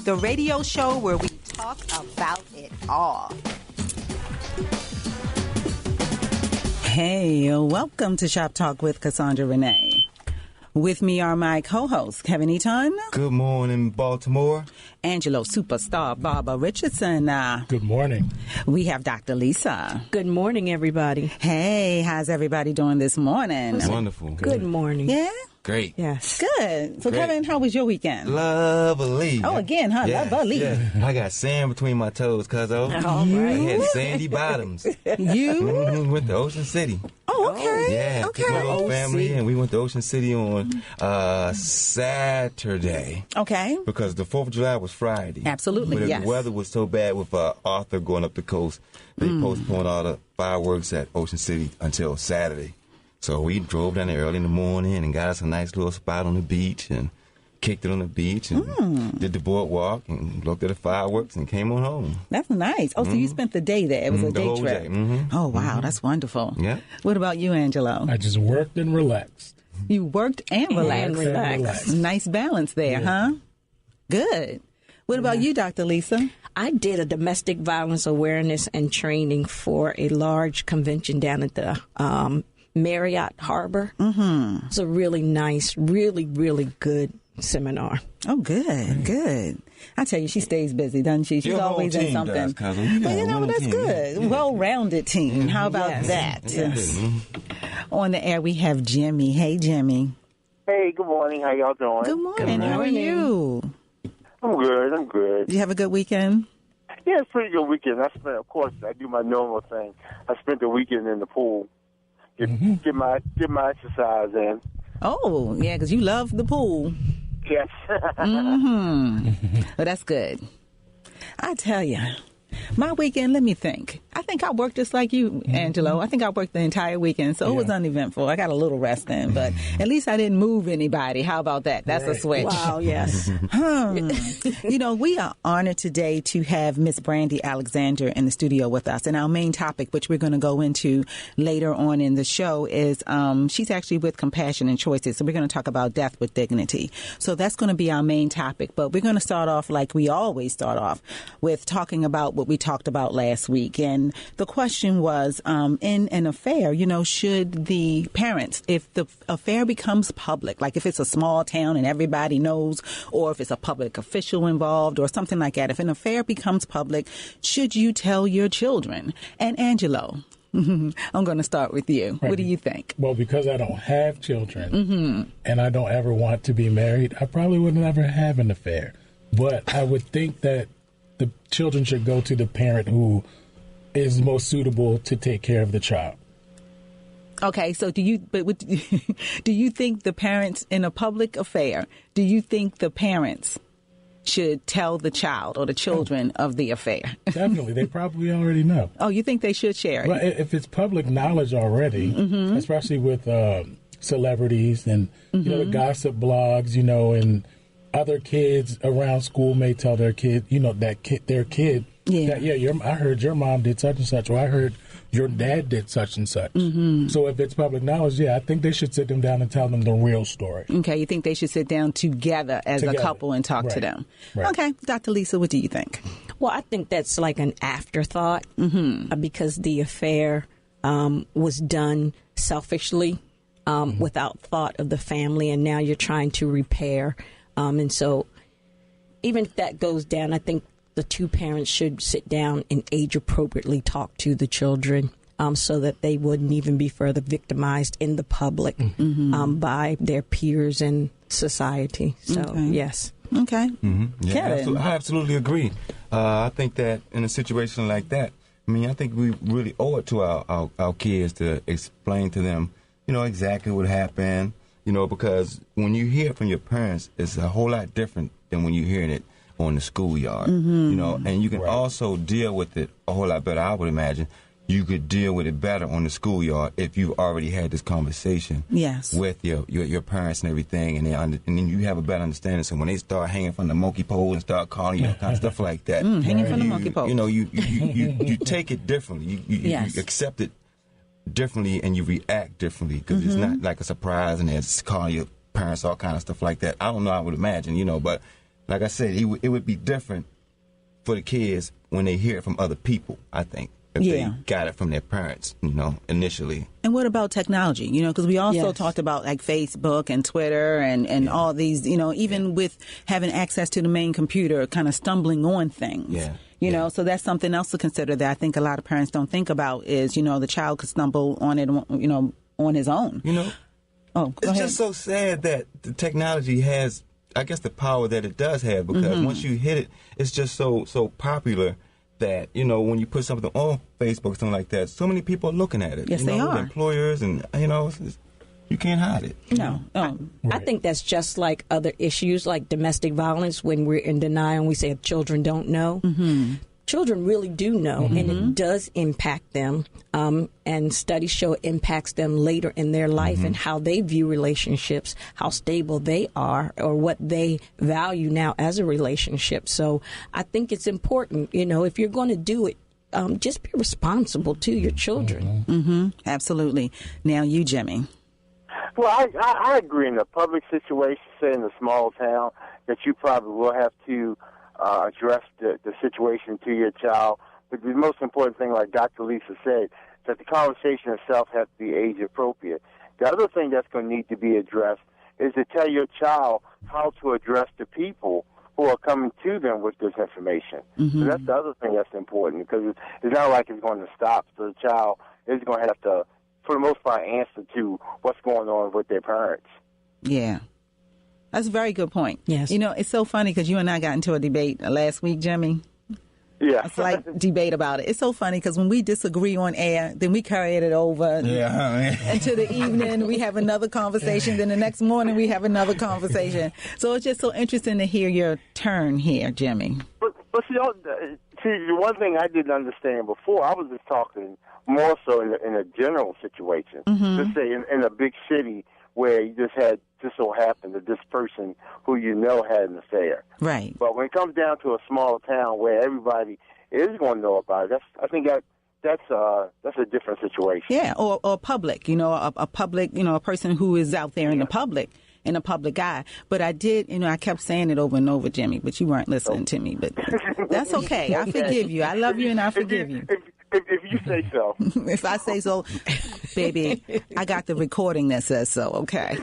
the radio show where we talk about it all. Hey, welcome to Shop Talk with Cassandra Renee. With me are my co-hosts, Kevin Eaton. Good morning, Baltimore. Angelo Superstar Barbara Richardson. Good morning. We have Dr. Lisa. Good morning, everybody. Hey, how's everybody doing this morning? Wonderful. Good morning. Yeah? Great. Yes. Good. So, Great. Kevin, how was your weekend? Lovely. Oh, again, huh? Yeah, Lovely. yeah. I got sand between my toes, cuzzo. All right. I had sandy bottoms. You? Went to Ocean City. Oh, okay. Yeah. Okay. Took my little family, and we went to Ocean City on Saturday. Okay. Because the 4th of July was Friday. Absolutely, But yes. the weather was so bad with Arthur going up the coast, they postponed all the fireworks at Ocean City until Saturday. So we drove down there early in the morning and got us a nice little spot on the beach and kicked it on the beach and did the boardwalk and looked at the fireworks and came on home. That's nice. Oh, so you spent the day there. It was a The day whole trip. day. Oh, wow. That's wonderful. Yeah. What about you, Angelo? I just worked and relaxed. You worked and relaxed. relaxed. Nice balance there, huh? Good. What about you, Dr. Lisa? I did a domestic violence awareness and training for a large convention down at the Marriott Harbor. Mm-hmm. It's a really nice, really, really good seminar. Oh, good, good. I tell you, she stays busy, doesn't she? She's Your whole always in team something. does, cousin. Well, you know, that's good. Yeah. Well-rounded team. How about Yes. that? Yes. On the air, we have Jimmy. Hey, Jimmy. Hey, good morning. How y'all doing? Good morning. Good How are morning. you? I'm good. I'm good. Did you have a good weekend? Yeah, it's a pretty good weekend. Of course, I do my normal thing. I spent the weekend in the pool. Get my exercise in. Oh, yeah, because you love the pool. Yes. Well, that's good. I tell you, my weekend, let me think. I think I worked just like you, Angelo. I think I worked the entire weekend, so it was uneventful. I got a little rest in, but at least I didn't move anybody. How about that? That's a switch. Wow, yes. You know, we are honored today to have Miss Brandi Alexander in the studio with us. And our main topic, which we're going to go into later on in the show, is she's actually with Compassion and Choices. So we're going to talk about death with dignity. So that's going to be our main topic. But we're going to start off like we always start off with talking about what we talked about last week. And the question was, in an affair, you know, should the parents, if the affair becomes public, like if it's a small town and everybody knows, or if it's a public official involved or something like that, if an affair becomes public, should you tell your children? And Angelo, I'm going to start with you. Right. What do you think? Well, because I don't have children and I don't ever want to be married, I probably would never have an affair. But I would think that the children should go to the parent who is most suitable to take care of the child. Okay, so do you think the parents in a public affair, do you think the parents should tell the child or the children of the affair? Definitely. They probably already know. Oh, you think they should share it? Well, if it's public knowledge already, especially with celebrities and, you know, the gossip blogs, you know, and other kids around school may tell their kid, you know, their kid, I heard your mom did such and such, or I heard your dad did such and such. So if it's public knowledge, I think they should sit them down and tell them the real story. Okay, you think they should sit down together as a couple and talk to them. Right. Okay, Dr. Lisa, what do you think? Well, I think that's like an afterthought because the affair was done selfishly without thought of the family, and now you're trying to repair. And so even if that goes down, I think the two parents should sit down and age appropriately talk to the children so that they wouldn't even be further victimized in the public by their peers and society. So, yes. Okay. Yeah, Kevin. I absolutely agree. I think that in a situation like that, I mean, I think we really owe it to our kids to explain to them, you know, exactly what happened, you know, because when you hear it from your parents, it's a whole lot different than when you're hearing it on the schoolyard, you know, and you can also deal with it a whole lot better, I would imagine. You could deal with it better on the schoolyard if you already had this conversation with your parents and everything, and then you have a better understanding. So when they start hanging from the monkey pole and start calling you kind of stuff like that, hanging from the monkey pole, you know, you take it differently. You accept it differently, and you react differently because it's not like a surprise and it's calling your parents all kind of stuff like that. I don't know. I would imagine, you know, but like I said, it would be different for the kids when they hear it from other people, I think. If they got it from their parents, initially. And what about technology? Because we also talked about like Facebook and Twitter and all these, even with having access to the main computer, kind of stumbling on things. Yeah. So that's something else to consider that I think a lot of parents don't think about is, the child could stumble on it, on his own. It's just so sad that the technology has, I guess, the power that it does have, because once you hit it, it's just so popular that, when you put something on Facebook, something like that, so many people are looking at it. Yes, they are. Employers and, you can't hide it. No. I think that's just like other issues like domestic violence when we're in denial and we say children don't know. Children really do know, and it does impact them. And studies show it impacts them later in their life and how they view relationships, how stable they are, or what they value now as a relationship. So I think it's important, if you're going to do it, just be responsible to your children. Absolutely. Now you, Jimmy. Well, I agree. In a public situation, say in a small town, that you probably will have to address the situation to your child. But the most important thing, like Dr. Lisa said, that the conversation itself has to be age appropriate. The other thing that's going to need to be addressed is to tell your child how to address the people who are coming to them with this information. So that's the other thing that's important, because it's not like it's going to stop. So the child is going to have to, for the most part, answer to what's going on with their parents. Yeah. That's a very good point. Yes. It's so funny because you and I got into a debate last week, Jimmy. Yeah. It's like debate about it. It's so funny because when we disagree on air, then we carry it over into the evening. We have another conversation. Then the next morning we have another conversation. So it's just so interesting to hear your turn here, Jimmy. But see, the one thing I didn't understand before, I was just talking more so in a general situation. Let's say in a big city where you just so happened that this person who had an affair. Right. But when it comes down to a small town where everybody is going to know about it, I think that's a different situation. Yeah, or public, a public, a person who is out there in the public eye. But I did, I kept saying it over and over, Jimmy, but you weren't listening to me. But that's okay. I forgive you. I love you and I forgive you. If you say so. If I say so, baby, I got the recording that says so, okay?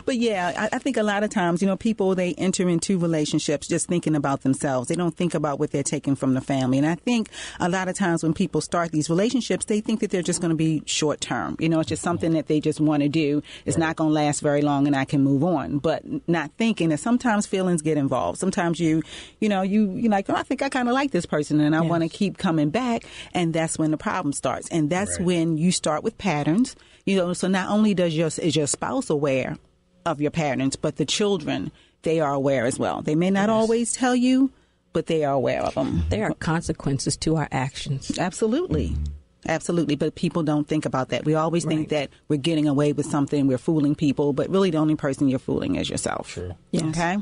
But yeah, I think a lot of times, people, they enter into relationships just thinking about themselves. They don't think about what they're taking from the family. And I think a lot of times when people start these relationships, they think that they're just going to be short term. It's just something that they just want to do. It's not going to last very long and I can move on. But not thinking that sometimes feelings get involved. Sometimes you like, I think I kind of like this person and I want to keep coming back. And that's when the problem starts. And that's when you start with patterns. So not only is your spouse aware of your patterns, but the children, they are aware as well. They may not always tell you, but they are aware of them. There are consequences to our actions. Absolutely. Absolutely. But people don't think about that. We always think that we're getting away with something, we're fooling people, but really the only person you're fooling is yourself. Sure. Yes. Okay?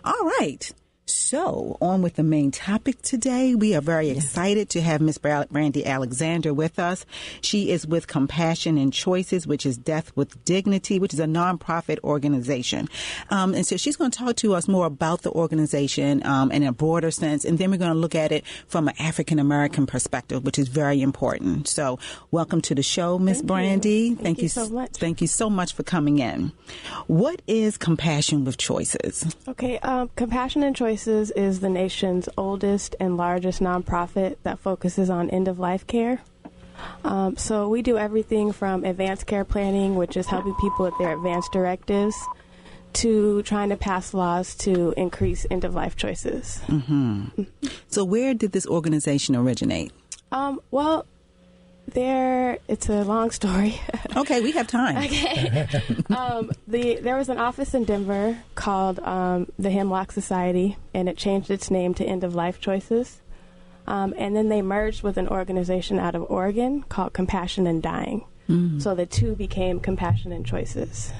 All right. So, on with the main topic today. We are very excited to have Miss Brandi Alexander with us. She is with Compassion and Choices, which is Death with Dignity, which is a nonprofit organization. And so she's going to talk to us more about the organization in a broader sense, and then we're going to look at it from an African-American perspective, which is very important. So, welcome to the show, Miss Brandi. Thank you so much. Thank you so much for coming in. What is Compassion with Choices? Okay, Compassion and Choices is the nation's oldest and largest nonprofit that focuses on end-of-life care. So we do everything from advanced care planning, which is helping people with their advanced directives, to trying to pass laws to increase end-of-life choices. So where did this organization originate? Well, it's a long story. Okay, we have time. Okay. There was an office in Denver called the Hemlock Society, and it changed its name to End of Life Choices. And then they merged with an organization out of Oregon called Compassion and Dying. So the two became Compassion and Choices.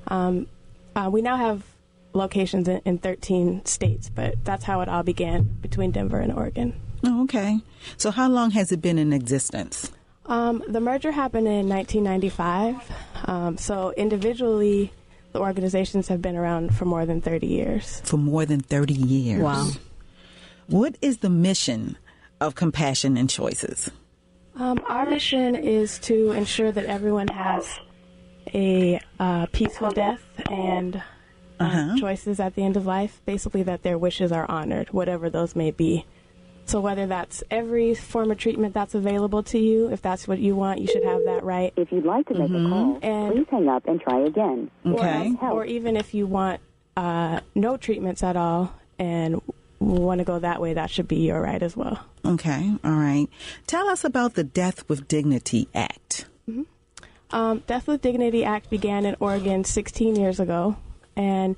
We now have locations in 13 states, but that's how it all began between Denver and Oregon. Oh, okay. So how long has it been in existence? The merger happened in 1995. So individually, The organizations have been around for more than 30 years. For more than 30 years. Wow. What is the mission of Compassion and Choices? Our mission is to ensure that everyone has a peaceful death and choices at the end of life, basically that their wishes are honored, whatever those may be. So whether that's every form of treatment that's available to you, if that's what you want, you should have that right. If you'd like to make a call, please hang up and try again. Okay. Or even if you want no treatments at all and want to go that way, that should be your right as well. Okay. All right. Tell us about the Death with Dignity Act. Death with Dignity Act began in Oregon 16 years ago, and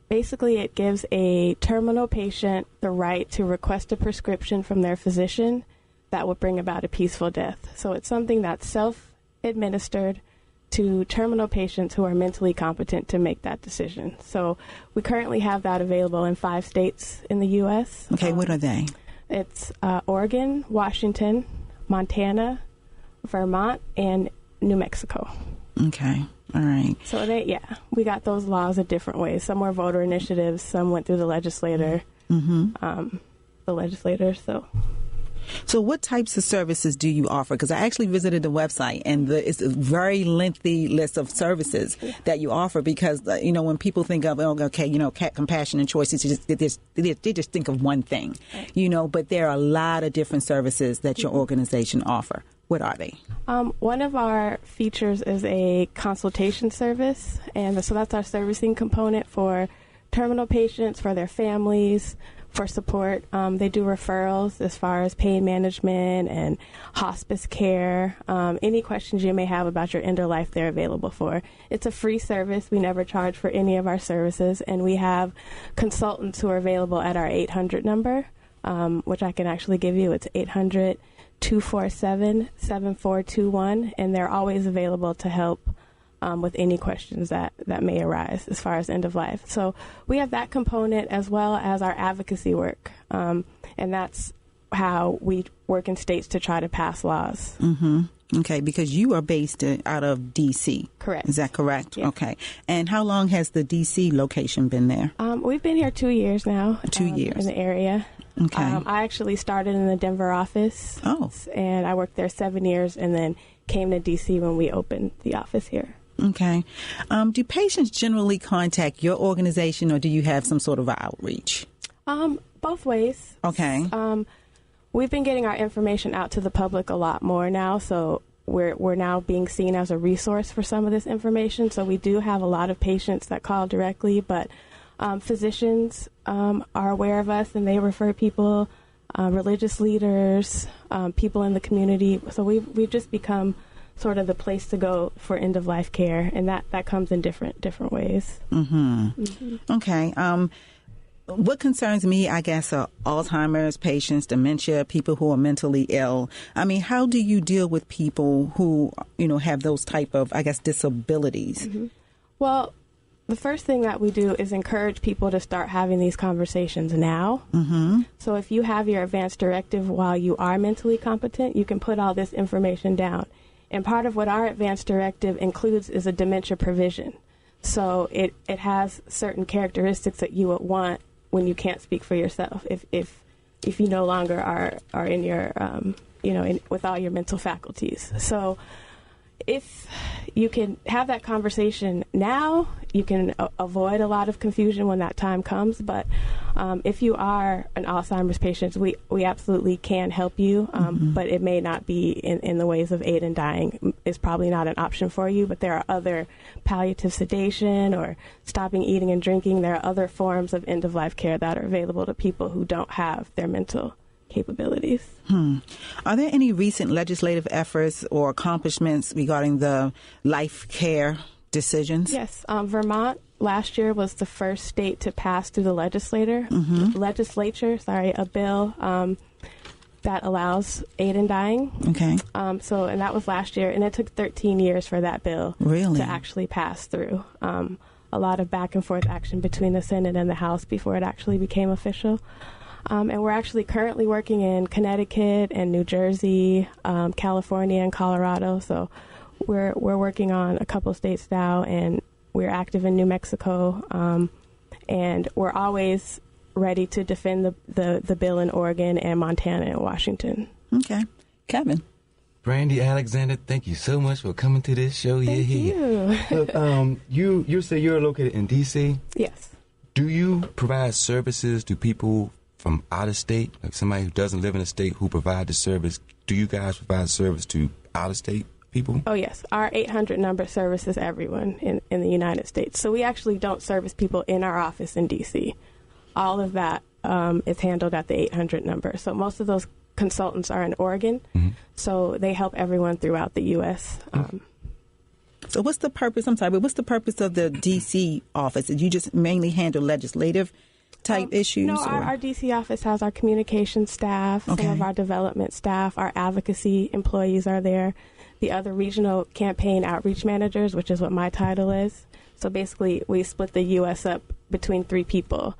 basically it gives a terminal patient the right to request a prescription from their physician that will bring about a peaceful death. So it's something that's self-administered to terminal patients who are mentally competent to make that decision. So we currently have that available in 5 states in the U.S. Okay, what are they? It's Oregon, Washington, Montana, Vermont, and New Mexico. Okay, all right. So we got those laws in different ways. Some were voter initiatives, some went through the legislators. So what types of services do you offer? Because I actually visited the website, and it's a very lengthy list of services that you offer. Because when people think of Compassion and Choices, they just think of one thing, But there are a lot of different services that your organization offer. What are they? One of our features is a consultation service, and so that's our servicing component for terminal patients, for their families, for support. They do referrals as far as pain management and hospice care. Any questions you may have about your end of life, they're available for. It's a free service. We never charge for any of our services, and we have consultants who are available at our 800 number, which I can actually give you. It's 800-247-7421, and they're always available to help with any questions that may arise as far as end of life. So we have that component as well as our advocacy work, and that's how we work in states to try to pass laws. Okay, because you are based out of D.C. Correct. Is that correct? Yeah. Okay. And how long has the D.C. location been there? We've been here 2 years now. 2 years. In the area. Okay. I actually started in the Denver office. Oh. And I worked there 7 years and then came to D.C. when we opened the office here. Okay. Do patients generally contact your organization, or do you have some sort of outreach? Both ways. Okay. We've been getting our information out to the public a lot more now, so we're now being seen as a resource for some of this information. So we do have a lot of patients that call directly, but physicians are aware of us, and they refer people, religious leaders, people in the community. So we've just become sort of the place to go for end-of-life care, and that comes in different ways. Okay. What concerns me, I guess, are Alzheimer's patients, dementia, people who are mentally ill. I mean, how do you deal with people who, have those type of, I guess, disabilities? Well, the first thing that we do is encourage people to start having these conversations now. So if you have your advance directive while you are mentally competent, you can put all this information down. And part of what our advance directive includes is a dementia provision. So it has certain characteristics that you would want when you can't speak for yourself, if you no longer are in your, with all your mental faculties. So if you can have that conversation now, you can avoid a lot of confusion when that time comes. But if you are an Alzheimer's patient, we absolutely can help you, but it may not be in the ways of aid in dying. It's probably not an option for you, but there are other palliative sedation or stopping eating and drinking. There are other forms of end-of-life care that are available to people who don't have their mental capabilities. Are there any recent legislative efforts or accomplishments regarding the life care decisions? Yes. Vermont last year was the first state to pass through the legislature, a bill that allows aid in dying. Okay. And that was last year, and it took 13 years for that bill to actually pass through. A lot of back and forth action between the Senate and the House before it actually became official. And we're actually currently working in Connecticut and New Jersey, California and Colorado. So we're working on a couple states now, and We're active in New Mexico, and we're always ready to defend the bill in Oregon and Montana and Washington. Okay. Kevin. Brandi Alexander, thank you so much for coming to this show. Thank you. Look, you say you're located in D.C.? Yes. Do you provide services to people from out of state, like somebody who doesn't live in a state who provide the service? Do you guys provide service to out of state people? Oh, yes. Our 800 number services everyone in the United States. So we actually don't service people in our office in D.C. All of that is handled at the 800 number. So most of those consultants are in Oregon, so they help everyone throughout the U.S. So what's the purpose? I'm sorry, but what's the purpose of the D.C. office? Did you just mainly handle legislative type issues? No, our D.C. office has our communications staff, some of our development staff, our advocacy employees are there, the other regional campaign outreach managers, which is what my title is. So basically, we split the U.S. up between 3 people.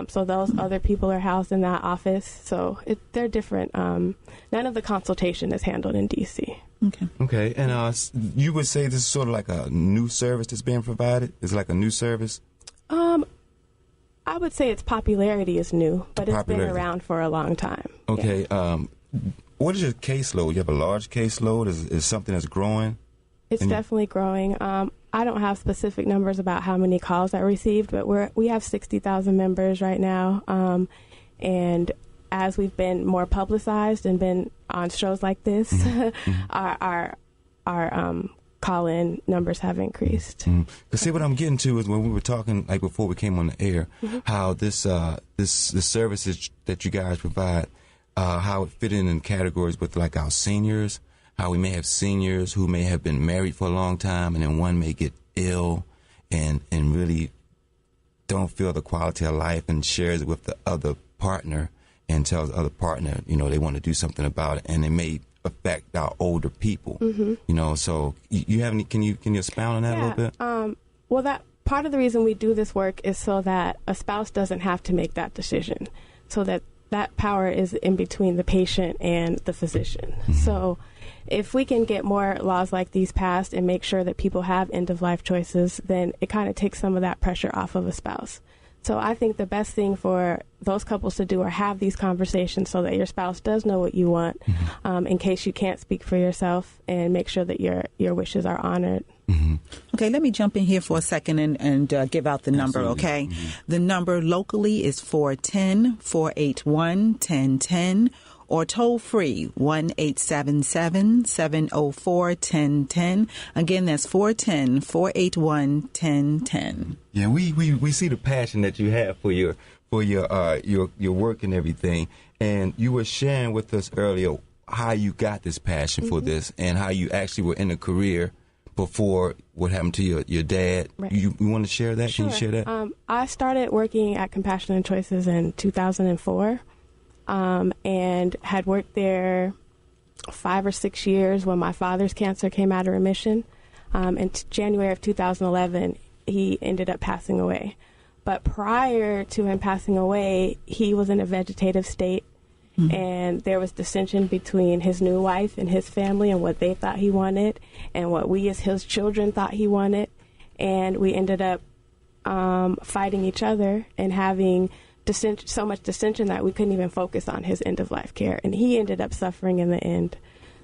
So those other people are housed in that office. So they're different. None of the consultation is handled in D.C. Okay. And you would say this is sort of like a new service that's being provided? It's like a new service? I would say its popularity is new, but it's been around for a long time. Okay. Yeah. What is your caseload? You have a large caseload? Is something that's growing? It's definitely growing. I don't have specific numbers about how many calls I received, but we have 60,000 members right now. And as we've been more publicized and been on shows like this, our call-in numbers have increased. Because see, what I'm getting to is when we were talking, like before we came on the air, how the services that you guys provide, how it fit in categories with like our seniors. How we may have seniors who may have been married for a long time, and then one may get ill and really don't feel the quality of life and shares it with the other partner and tells the other partner, they want to do something about it, and it may affect our older people. So you have any? Can you expound on that a little bit? Well, that part of the reason we do this work is so that a spouse doesn't have to make that decision, so that power is in between the patient and the physician. So if we can get more laws like these passed and make sure that people have end-of-life choices, then it kind of takes some of that pressure off of a spouse. So I think the best thing for those couples to do are have these conversations so that your spouse does know what you want, in case you can't speak for yourself, and make sure that your wishes are honored. Okay, let me jump in here for a second and give out the number, okay? The number locally is 410-481-1010 or toll free 1-877-704-1010. Again, that's 410-481-1010. Yeah, we see the passion that you have for your work and everything. And you were sharing with us earlier how you got this passion for this and how you actually were in a career before what happened to your dad. Right. You want to share that? Sure. Can you share that? I started working at Compassion and Choices in 2004 and had worked there 5 or 6 years when my father's cancer came out of remission. In January of 2011, he ended up passing away. But prior to him passing away, he was in a vegetative state. And there was dissension between his new wife and his family and what they thought he wanted and what we as his children thought he wanted. And we ended up fighting each other and having so much dissension that we couldn't even focus on his end-of-life care. And he ended up suffering in the end.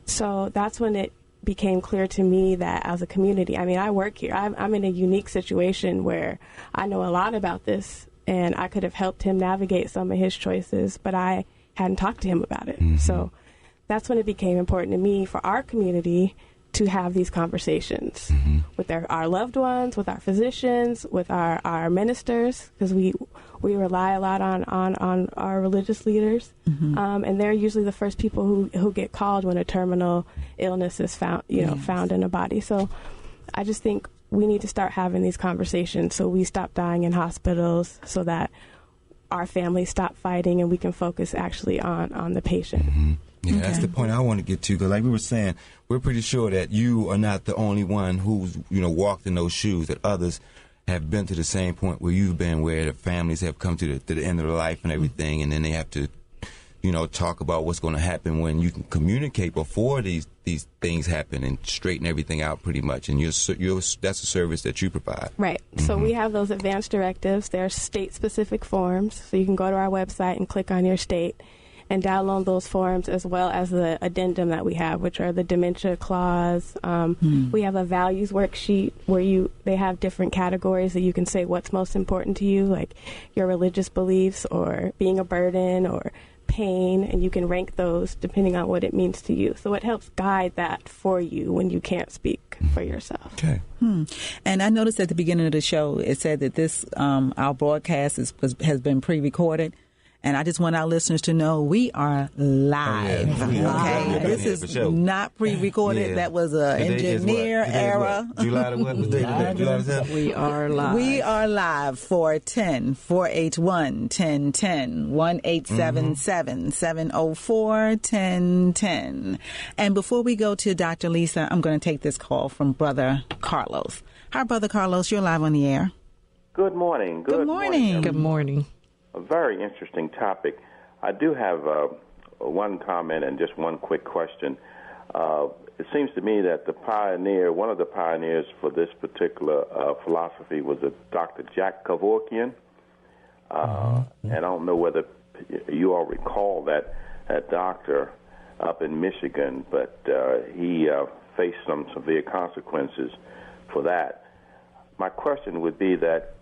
So that's when it became clear to me that as a community, I work here. I'm in a unique situation where I know a lot about this, and I could have helped him navigate some of his choices, but I hadn't talked to him about it. So that's when it became important to me for our community to have these conversations with our loved ones, with our physicians, with our ministers, because we rely a lot on our religious leaders, and they're usually the first people who get called when a terminal illness is found in a body. So I just think we need to start having these conversations so we stop dying in hospitals, so that our families stop fighting and we can focus actually on the patient. Yeah, that's the point I want to get to, because like we were saying, we're pretty sure that you are not the only one who's walked in those shoes, that others have been to the same point where you've been, where the families have come to the end of their life and everything, and then they have to talk about what's going to happen when you can communicate before these things happen and straighten everything out pretty much. And that's a service that you provide. Right. Mm-hmm. So we have those advanced directives. They're state-specific forms. So you can go to our website and click on your state and download those forms, as well as the addendum that we have, which are the dementia clause. We have a values worksheet where they have different categories that you can say what's most important to you, like your religious beliefs or being a burden or pain, and you can rank those depending on what it means to you. So it helps guide that for you when you can't speak for yourself. Okay. And I noticed at the beginning of the show, it said that this our broadcast has been pre-recorded. And I just want our listeners to know we are live. Okay, this is not pre-recorded. Yeah. That was an engineer error. July the what? July the We are live. We are live for 410-481-1010, 1-877-704-1010. And before we go to Dr. Lisa, I'm going to take this call from Brother Carlos. Hi, Brother Carlos. You're live on the air. Good morning. Good morning. Good morning. A very interesting topic. I do have one comment and just one quick question. It seems to me that one of the pioneers for this particular philosophy was Dr. Jack Kevorkian. And I don't know whether you all recall that doctor up in Michigan, but he faced some severe consequences for that. My question would be that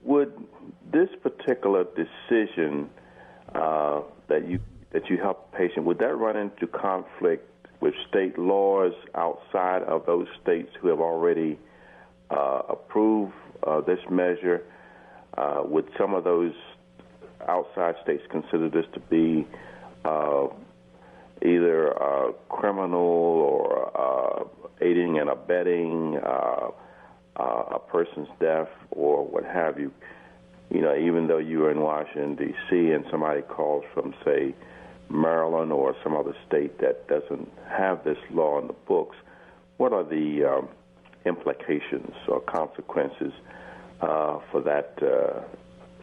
would this particular decision that you help the patient, would that run into conflict with state laws outside of those states who have already approved this measure? Would some of those outside states consider this to be either criminal or aiding and abetting a person's death or what have you? Even though you are in Washington, D.C., and somebody calls from, say, Maryland or some other state that doesn't have this law in the books, what are the implications or consequences for that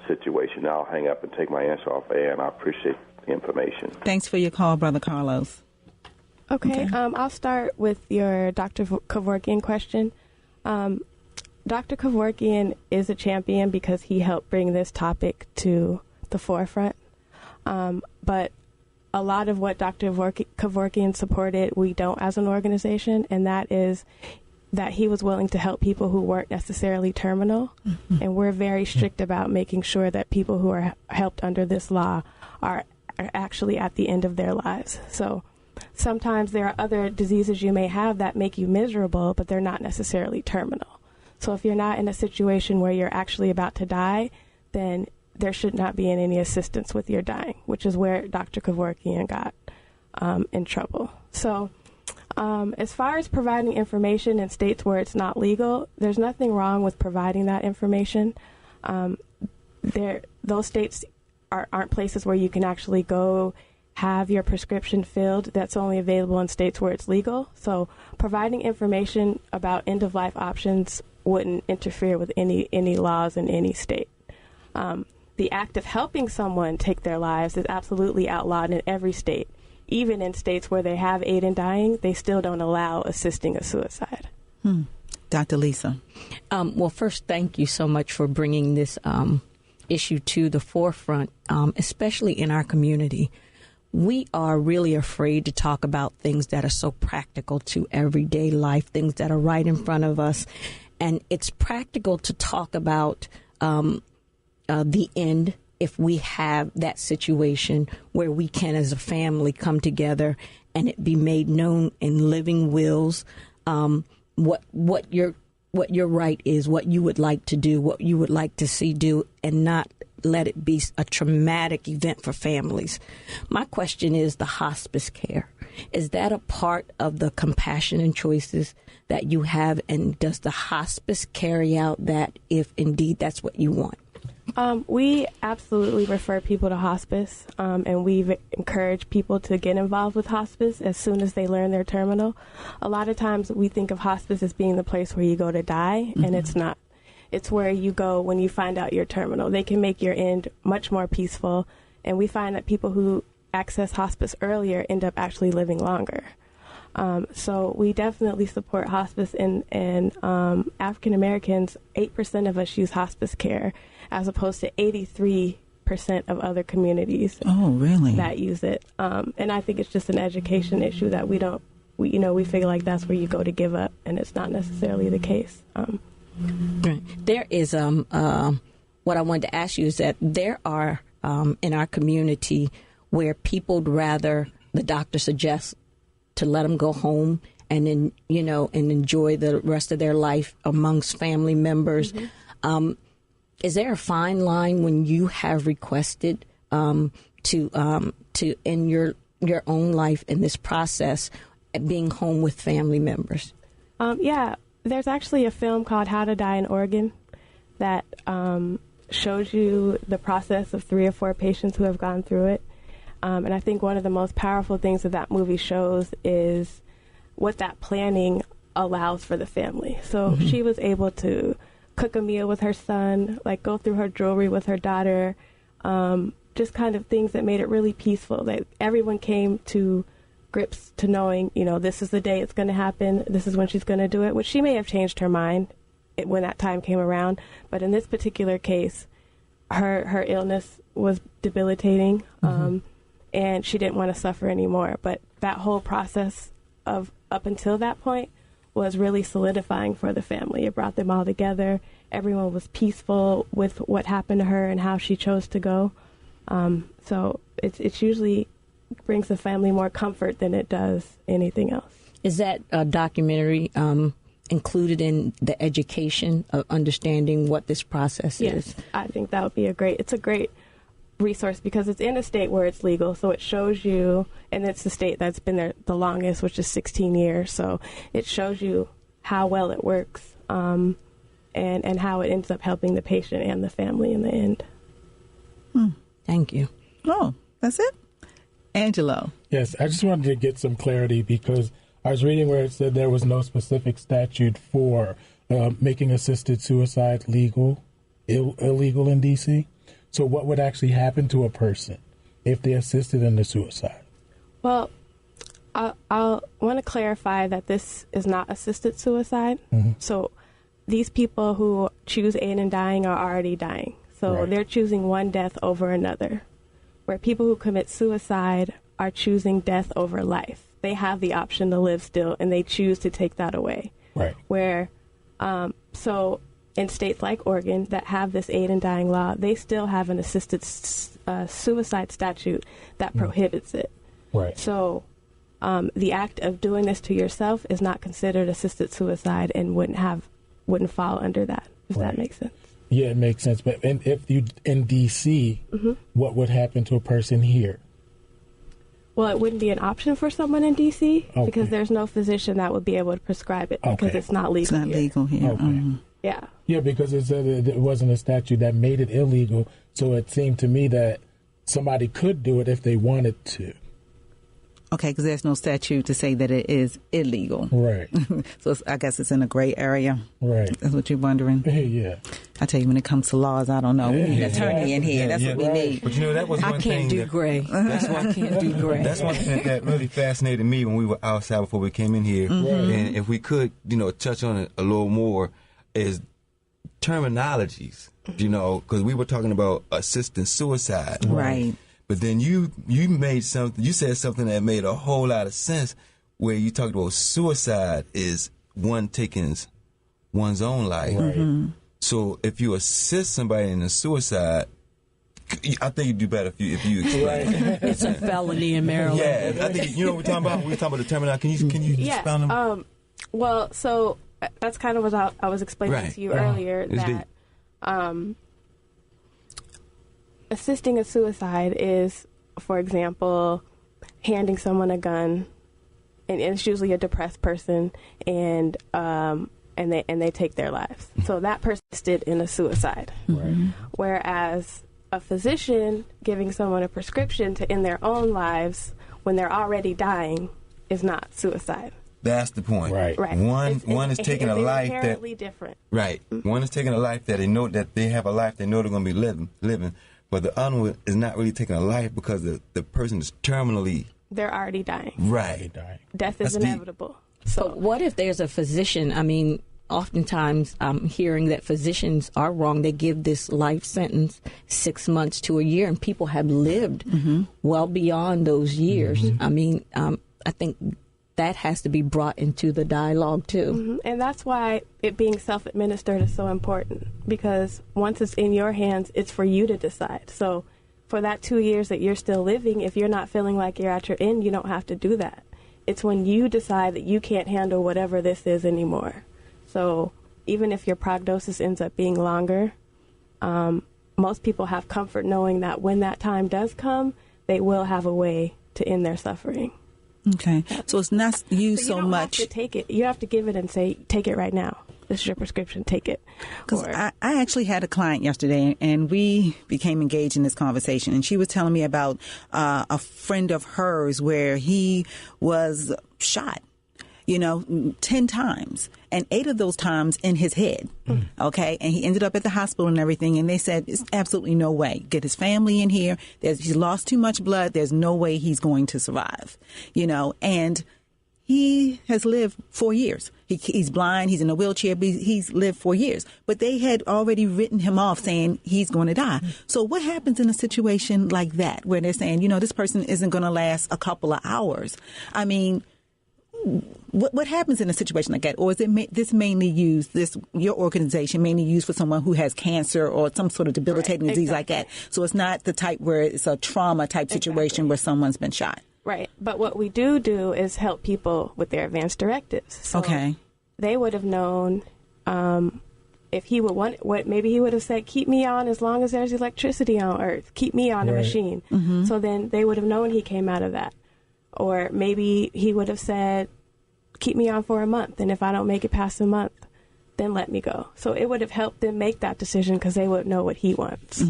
situation? I'll hang up and take my answer off air, and I appreciate the information. Thanks for your call, Brother Carlos. Okay. I'll start with your Dr. Kevorkian question. Dr. Kevorkian is a champion because he helped bring this topic to the forefront. But a lot of what Dr. Kevorkian supported, we don't as an organization, and that is that he was willing to help people who weren't necessarily terminal. Mm-hmm. And we're very strict about making sure that people who are helped under this law are actually at the end of their lives. So sometimes there are other diseases you may have that make you miserable, but they're not necessarily terminal. So if you're not in a situation where you're actually about to die, then there should not be any assistance with your dying, which is where Dr. Kevorkian got in trouble. So as far as providing information in states where it's not legal, there's nothing wrong with providing that information. Those states aren't places where you can actually go have your prescription filled. That's only available in states where it's legal. So providing information about end-of-life options wouldn't interfere with any laws in any state. The act of helping someone take their lives is absolutely outlawed in every state. Even in states where they have aid in dying, they still don't allow assisting a suicide. Dr. Lisa. Well, first, thank you so much for bringing this issue to the forefront, especially in our community. We are really afraid to talk about things that are so practical to everyday life, things that are right in front of us. And it's practical to talk about the end if we have that situation where we can, as a family, come together and it be made known in living wills what your right is, what you would like to do, what you would like to see do, and not let it be a traumatic event for families. My question is the hospice care. Is that a part of the compassion and choices that you have, and does the hospice carry out that if indeed that's what you want? We absolutely refer people to hospice, and we encourage people to get involved with hospice as soon as they learn they're terminal. A lot of times we think of hospice as being the place where you go to die, and it's not. It's where you go when you find out you're terminal. They can make your end much more peaceful And we find that people who access hospice earlier end up actually living longer. So we definitely support hospice, and African Americans, 8% of us use hospice care, as opposed to 83% of other communities. Oh, really? That use it. And I think it's just an education issue that we feel like that's where you go to give up, and it's not necessarily the case. There is what I wanted to ask you is that there are in our community where people would rather the doctor suggests to let them go home and then and enjoy the rest of their life amongst family members. Mm-hmm. Is there a fine line when you have requested to end your own life in this process at being home with family members? Yeah, there's actually a film called How to Die in Oregon that shows you the process of 3 or 4 patients who have gone through it. And I think one of the most powerful things that movie shows is what that planning allows for the family. So mm-hmm. she was able to cook a meal with her son, like go through her jewelry with her daughter, just kind of things that made it really peaceful, that everyone came to grips to knowing, this is the day it's going to happen, this is when she's going to do it, which she may have changed her mind when that time came around. But in this particular case, her illness was debilitating, mm-hmm. And she didn't want to suffer anymore. But that whole process of up until that point was really solidifying for the family. It brought them all together. Everyone was peaceful with what happened to her and how she chose to go. So it's usually brings the family more comfort than it does anything else. Is that documentary included in the education of understanding what this process is? Yes, I think that would be it's a great resource because it's in a state where it's legal, so it shows you, and it's the state that's been there the longest, which is 16 years, so it shows you how well it works, and how it ends up helping the patient and the family in the end. Thank you. Oh, that's it? Angelo. Yes, I just wanted to get some clarity because I was reading where it said there was no specific statute for making assisted suicide illegal in D.C. So what would actually happen to a person if they assisted in the suicide? Well, I'll want to clarify that this is not assisted suicide. Mm-hmm. So these people who choose aid in dying are already dying. So right. They're choosing one death over another. Where people who commit suicide are choosing death over life. They have the option to live still, and they choose to take that away. Right. Where, so in states like Oregon that have this aid in dying law, they still have an assisted suicide statute that prohibits it. Right. So the act of doing this to yourself is not considered assisted suicide and wouldn't fall under that, if that makes sense. Yeah, it makes sense. But if you in D.C., mm-hmm. what would happen to a person here? Well, it wouldn't be an option for someone in D.C. because there's no physician that would be able to prescribe it because it's not legal. It's not legal here. Okay. Mm-hmm. Yeah. Yeah, because it said it wasn't a statute that made it illegal, so it seemed to me that somebody could do it if they wanted to. Okay, because there's no statute to say that it is illegal. Right. So I guess it's in a gray area. Right. That's what you're wondering? Yeah. I tell you, when it comes to laws, I don't know. We need an attorney in here. That's what we need. But that was one thing. I can't do gray. That's one thing that really fascinated me when we were outside before we came in here. Mm-hmm. And if we could, touch on it a little more, is terminologies, because we were talking about assisted suicide. Right. But then you said something that made a whole lot of sense, where you talked about suicide is one taking one's own life. Right. Mm-hmm. So if you assist somebody in a suicide, I think you'd do better if you explain. It's a felony in Maryland. Yeah, I think what we're talking about. We're talking about the terminology. Can you expound them? Well, so that's kind of what I was explaining to you earlier, that assisting a suicide is, for example, handing someone a gun, and it's usually a depressed person, and they take their lives. So that person assisted in a suicide. Right. Whereas a physician giving someone a prescription to end their own lives when they're already dying is not suicide. That's the point. Right. One is taking a life inherently different. Right. Mm-hmm. One is taking a life that they know that they have a life they know they're going to be living, but the other one is not really taking a life because the person is terminally. They're already dying. Right. Death is inevitable. So But what if there's a physician? I mean, oftentimes I'm hearing that physicians are wrong. They give this life sentence 6 months to a year, and people have lived well beyond those years. I mean, I think that has to be brought into the dialogue, too. And that's why it being self-administered is so important, because once it's in your hands, it's for you to decide. So for that 2 years that you're still living, if you're not feeling like you're at your end, you don't have to do that. It's when you decide that you can't handle whatever this is anymore. So even if your prognosis ends up being longer, most people have comfort knowing that when that time does come, they will have a way to end their suffering. Okay. So it's not used so much. You don't have to take it. You have to give it and say, take it right now. This is your prescription. Take it. Because I actually had a client yesterday, and we became engaged in this conversation. And she was telling me about a friend of hers where he was shot, 10 times, and 8 of those times in his head. Okay. And he ended up at the hospital and everything. And they said, it's absolutely no way. Get his family in here. He's lost too much blood. There's no way he's going to survive, and he has lived 4 years. He's blind. He's in a wheelchair, but he's lived 4 years. But they had already written him off saying he's going to die. So what happens in a situation like that where they're saying, this person isn't going to last a couple of hours? I mean, what happens in a situation like that? Or is it mainly used, your organization mainly used for someone who has cancer or some sort of debilitating disease like that? So it's not the type where it's a trauma type situation where someone's been shot. Right. But what we do is help people with their advance directives. So they would have known if he would want, maybe he would have said, keep me on as long as there's electricity on Earth. Keep me on a machine. So then they would have known he came out of that. Or maybe he would have said, keep me on for a month. And if I don't make it past a month, then let me go. So it would have helped them make that decision because they would know what he wants.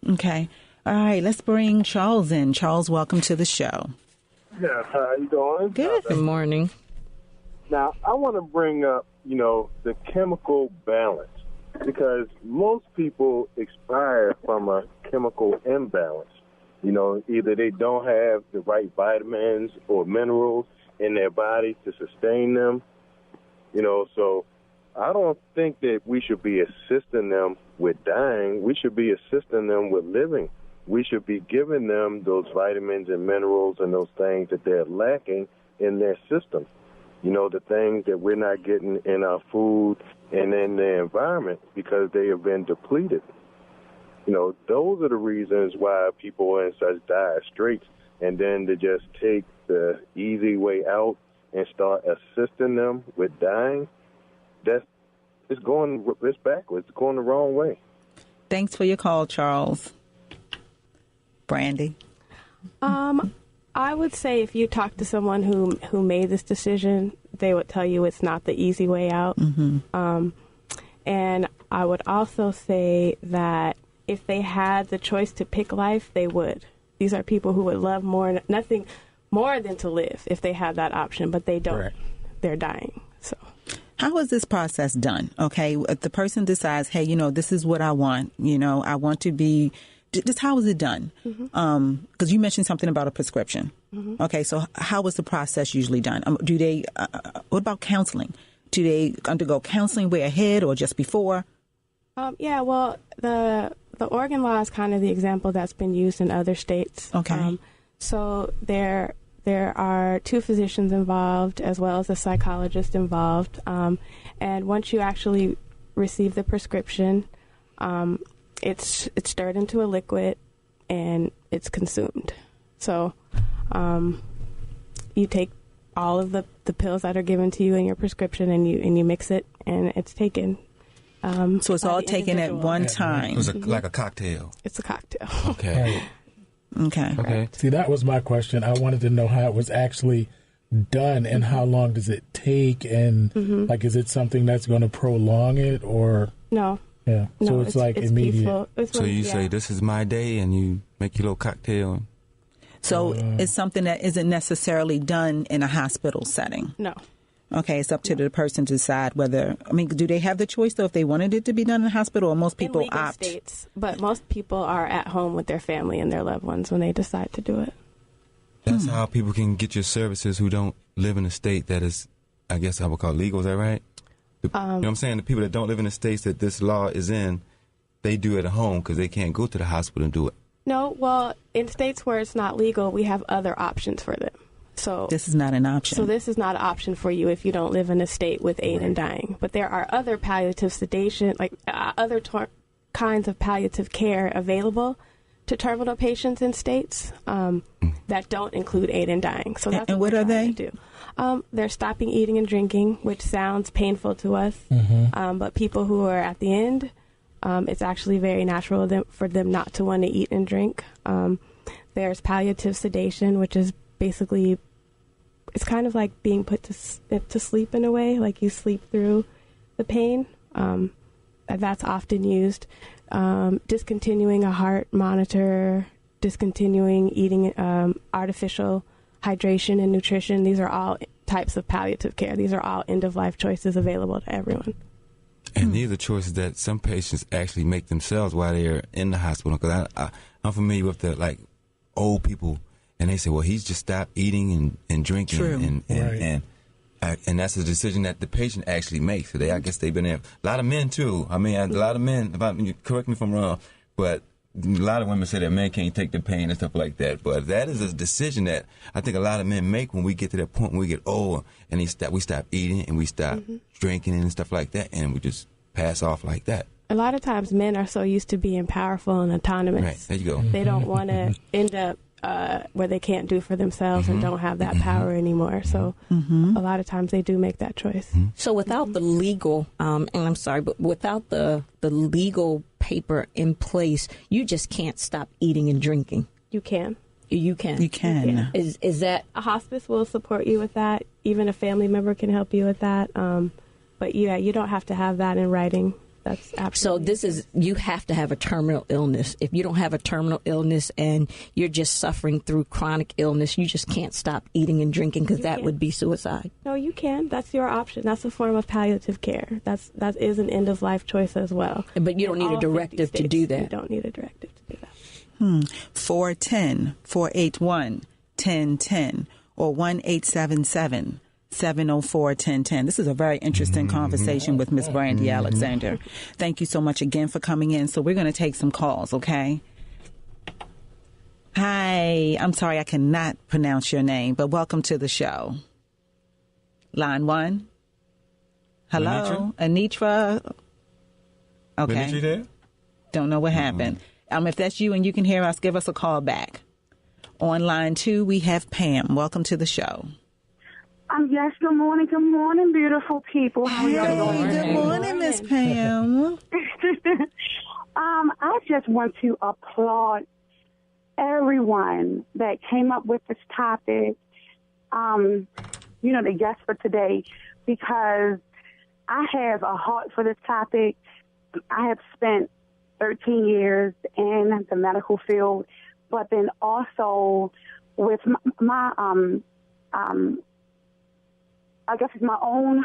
Okay. All right. Let's bring Charles in. Charles, welcome to the show. Yes, how you doing? Good. Good morning. Now, I want to bring up, the chemical balance, because most people expire from a chemical imbalance. Either they don't have the right vitamins or minerals in their body to sustain them. So I don't think that we should be assisting them with dying. We should be assisting them with living. We should be giving them those vitamins and minerals and those things that they're lacking in their system. The things that we're not getting in our food and in the environment because they have been depleted. Those are the reasons why people are in such dire straits. And then to just take the easy way out and start assisting them with dying, it's backwards. It's going the wrong way. Thanks for your call, Charles. Brandi? I would say if you talk to someone who made this decision, they would tell you it's not the easy way out. And I would also say that if they had the choice to pick life, they would. These are people who would love nothing more than to live if they had that option, but they don't. Correct. They're dying. So, how is this process done? Okay, if the person decides, hey, this is what I want. I want to be. Just how is it done? Because you mentioned something about a prescription. Okay, so how is the process usually done? Do they? What about counseling? Do they undergo counseling way ahead or just before? Well, the Oregon law is kind of the example that's been used in other states. Okay. So there are 2 physicians involved as well as a psychologist involved. And once you actually receive the prescription, it's stirred into a liquid and it's consumed. So you take all of the pills that are given to you in your prescription and you mix it and it's taken. So it's all taken at one time. It's like a cocktail. It's a cocktail. Okay. Okay. See, that was my question. I wanted to know how it was actually done and how long does it take, and is it something that's going to prolong it or? No. Yeah. So it's immediate. So you say, this is my day, and you make your little cocktail. So it's something that isn't necessarily done in a hospital setting. No. Okay, it's up to the person to decide whether, I mean, do they have the choice, though, if they wanted it to be done in the hospital, or most people in legal opt? States, but most people are at home with their family and their loved ones when they decide to do it. That's how people can get your services who don't live in a state that is, I guess I would call legal. Is that right? You know what I'm saying? The people that don't live in the states that this law is in, they do it at home because they can't go to the hospital and do it. No, well, in states where it's not legal, we have other options for them. So this is not an option. So this is not an option for you if you don't live in a state with aid and dying. But there are other palliative sedation, like kinds of palliative care available to terminal patients in states that don't include aid and dying. So that's what are they? Do. They're stopping eating and drinking, which sounds painful to us. But people who are at the end, it's actually very natural for them not to want to eat and drink. There's palliative sedation, which is basically, it's kind of like being put to sleep in a way, like you sleep through the pain. That's often used. Discontinuing a heart monitor, discontinuing eating artificial hydration and nutrition. These are all types of palliative care. These are all end-of-life choices available to everyone. And these are choices that some patients actually make themselves while they're in the hospital. Because I'm familiar with the old people. And they say, well, he's just stopped eating and drinking. True. And that's a decision that the patient actually makes. So I guess they've been there. A lot of men, too. I mean, a lot of men, correct me if I'm wrong, but a lot of women say that men can't take the pain and stuff like that. But that is a decision that I think a lot of men make when we get to that point when we get old and we stop eating and we stop drinking and stuff like that. And we just pass off like that. A lot of times men are so used to being powerful and autonomous. Right, there you go. They don't want to end up where they can't do for themselves and don't have that power anymore. So a lot of times they do make that choice. So without the legal, and I'm sorry, but without the legal paper in place, you just can't stop eating and drinking. You can. You can. You can. Is that a hospice will support you with that? Even a family member can help you with that. But yeah, you don't have to have that in writing. That's absolutely so you have to have a terminal illness. If you don't have a terminal illness and you're just suffering through chronic illness, you just can't stop eating and drinking because that would be suicide. No, you can. That's your option. That's a form of palliative care. That is an end-of-life choice as well. But you don't need a directive to do that. You don't need a directive to do that. 410-481-1010 or 1-877-704-1010. This is a very interesting conversation with Miss Brandi Alexander. Thank you so much again for coming in. So we're going to take some calls, okay? Hi. I'm sorry I cannot pronounce your name, but welcome to the show. Line 1. Hello? Anitra? Okay. Anitra there? Don't know what happened. If that's you and you can hear us, give us a call back. On line 2, we have Pam. Welcome to the show. Yes, good morning, beautiful people. How are you doing? Good morning, Miss Pam. I just want to applaud everyone that came up with this topic, the guest for today, because I have a heart for this topic. I have spent 13 years in the medical field, but then also with my I guess it's my own,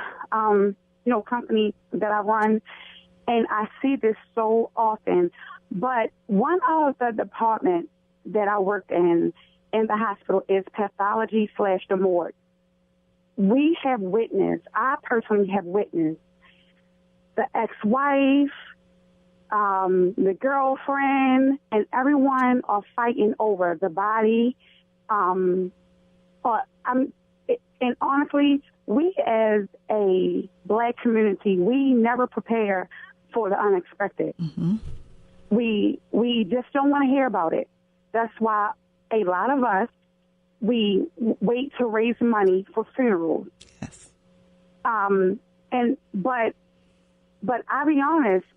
company that I run, and I see this so often. But one of the departments that I worked in the hospital is pathology/the morgue. I personally have witnessed the ex-wife, the girlfriend, and everyone are fighting over the body. And honestly, we as a Black community, we never prepare for the unexpected. We just don't want to hear about it. That's why a lot of us, we wait to raise money for funerals. Yes. But I'll be honest,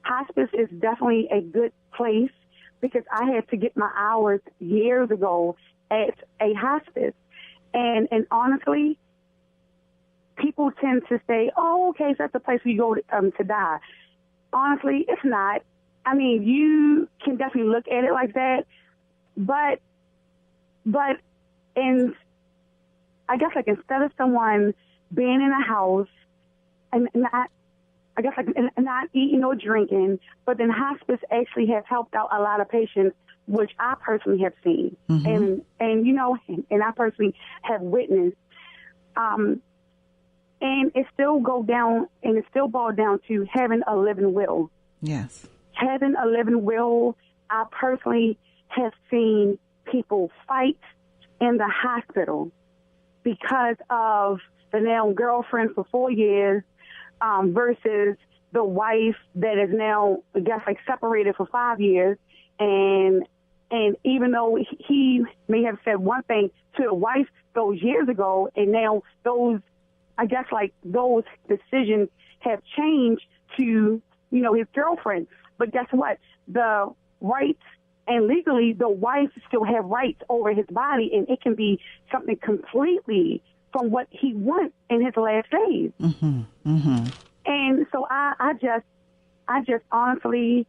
hospice is definitely a good place because I had to get my hours years ago at a hospice. And honestly, people tend to say, oh, okay, so that's the place where you go to die. Honestly, it's not. I mean, you can definitely look at it like that, but I guess instead of someone being in a house and not, I guess, like, not eating or drinking, but then hospice actually has helped out a lot of patients, which I personally have seen, and I personally have witnessed. And it still boiled down to having a living will. Yes. Having a living will, I personally have seen people fight in the hospital because of the now girlfriend for 4 years versus the wife that is now, I guess, like separated for 5 years. And even though he may have said one thing to the wife those years ago, and now those, I guess, like those decisions have changed to, his girlfriend. But guess what? The rights and legally, the wife still have rights over his body, and it can be something completely from what he wants in his last days. And so I just honestly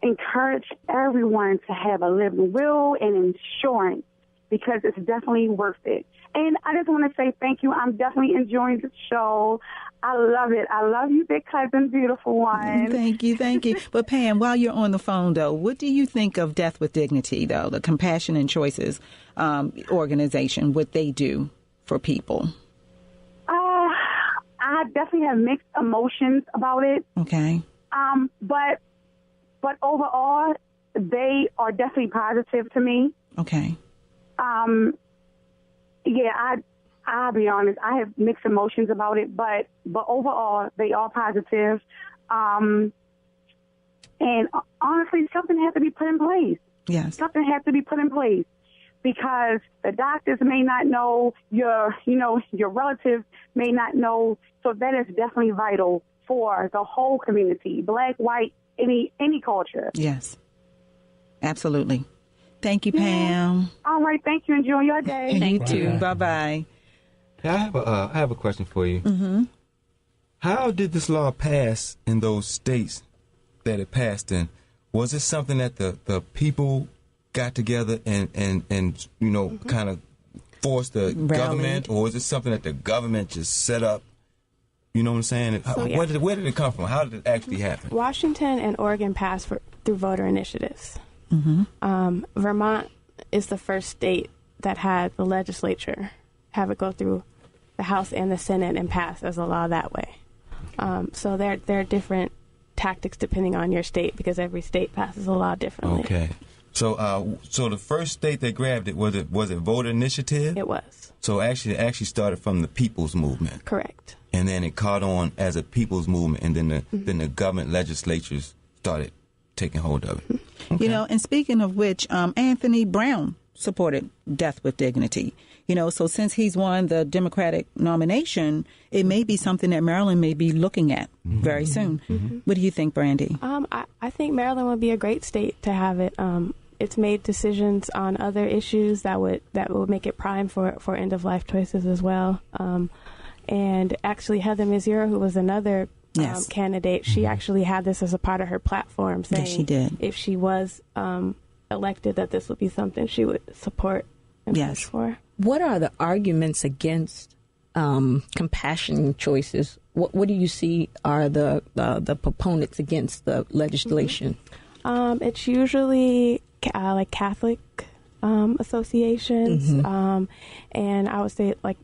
encourage everyone to have a living will and insurance, because it's definitely worth it. And I just want to say thank you. I'm definitely enjoying the show. I love it. I love you, big cousin, beautiful one. Thank you. But Pam, while you're on the phone, though, what do you think of Death with Dignity, though, the Compassion and Choices organization, what they do for people? I definitely have mixed emotions about it. Okay. But overall, they are definitely positive to me. Okay. Yeah, I'll be honest. I have mixed emotions about it, but overall, they are positive. And honestly, something has to be put in place. Yes. Something has to be put in place, because the doctors may not know, your relatives may not know. So that is definitely vital for the whole community, black, white, any culture. Yes. Absolutely. Thank you, Pam. All right. Thank you. Enjoy your day. Thank you. Bye-bye. I have a question for you. How did this law pass in those states that it passed in? Was it something that the people got together and kind of forced the government, or was it something that the government just set up? You know what I'm saying? Where did it come from? How did it actually happen? Washington and Oregon passed through voter initiatives. Vermont is the first state that had the legislature have it go through the House and the Senate and pass as a law that way. So there are different tactics depending on your state, because every state passes a law differently. Okay. So the first state that grabbed it, was it voter initiative? It was. So it actually started from the people's movement. Correct. And then it caught on as a people's movement, and then the government legislatures started taking hold of it. Okay. And speaking of which, Anthony Brown supported Death with Dignity. So since he's won the Democratic nomination, it may be something that Maryland may be looking at very soon. What do you think, Brandi? I think Maryland would be a great state to have it. It's made decisions on other issues that would make it prime for end of life choices as well. And actually, Heather Mizura, who was another candidate, she actually had this as a part of her platform, saying she did. If she was elected, that this would be something she would support and push for. What are the arguments against compassion choices? What do you see are the proponents against the legislation? It's usually like Catholic associations, and I would say like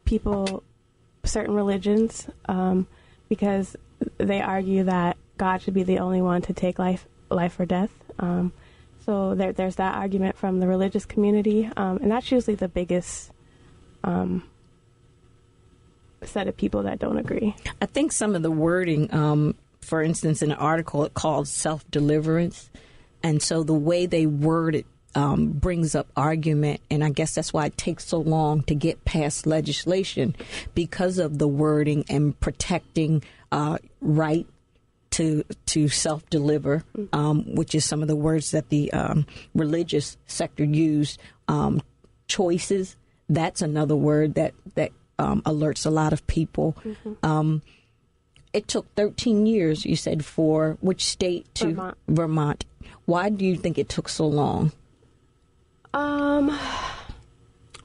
people, certain religions, because they argue that God should be the only one to take life or death. So there's that argument from the religious community, and that's usually the biggest set of people that don't agree. I think some of the wording, for instance, in an article it called self-deliverance, and so the way they word it brings up argument, and I guess that's why it takes so long to get past legislation, because of the wording and protecting right to self-deliver, which is some of the words that the religious sector used. Choices, that's another word that alerts a lot of people. It took 13 years, you said, for which state to Vermont. Why do you think it took so long?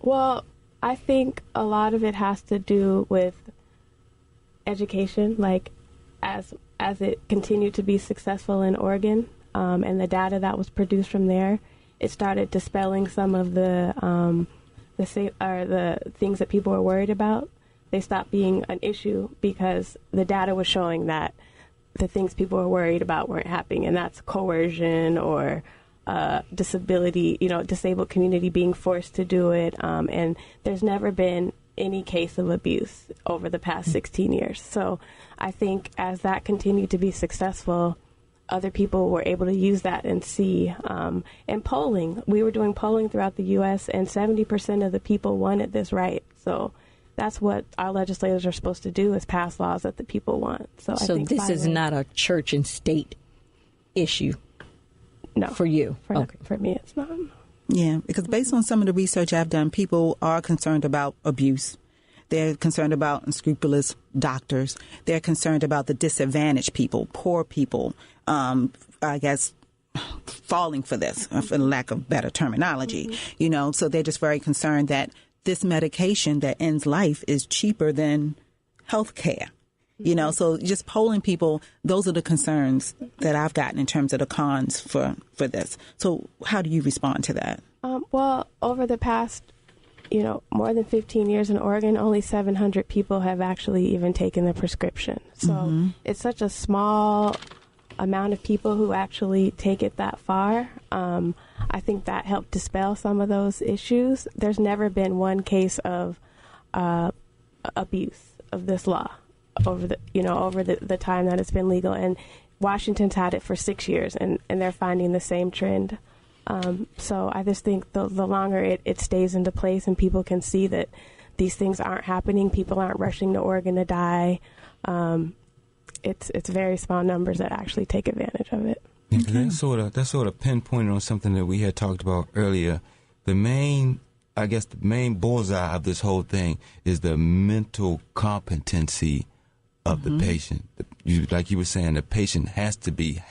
Well, I think a lot of it has to do with education, like as it continued to be successful in Oregon, and the data that was produced from there, it started dispelling some of the things that people were worried about. They stopped being an issue because the data was showing that the things people were worried about weren't happening, and that's coercion or disability, disabled community being forced to do it. And there's never been any case of abuse over the past 16 years. So I think as that continued to be successful, other people were able to use that and see. And polling, we were doing polling throughout the U.S., and 70% of the people wanted this right. So that's what our legislators are supposed to do, is pass laws that the people want. So I think this is not a church and state issue. No. For you? For me, it's not. Yeah, because based on some of the research I've done, people are concerned about abuse. They're concerned about unscrupulous doctors. They're concerned about the disadvantaged people, poor people, I guess, falling for this, for lack of better terminology. So they're just very concerned that this medication that ends life is cheaper than health care. So just polling people, those are the concerns that I've gotten in terms of the cons for this. So how do you respond to that? Well, over the past, more than 15 years in Oregon, only 700 people have actually even taken the prescription. So it's such a small amount of people who actually take it that far. I think that helped dispel some of those issues. There's never been one case of abuse of this law over the time that it's been legal, and Washington's had it for 6 years, and they're finding the same trend. So I just think the longer it stays into place and people can see that these things aren't happening, people aren't rushing to Oregon to die. It's very small numbers that actually take advantage of it. Yeah, that's sort of pinpointed on something that we had talked about earlier. The main bullseye of this whole thing is the mental competency of the patient. Like you were saying, the patient has to be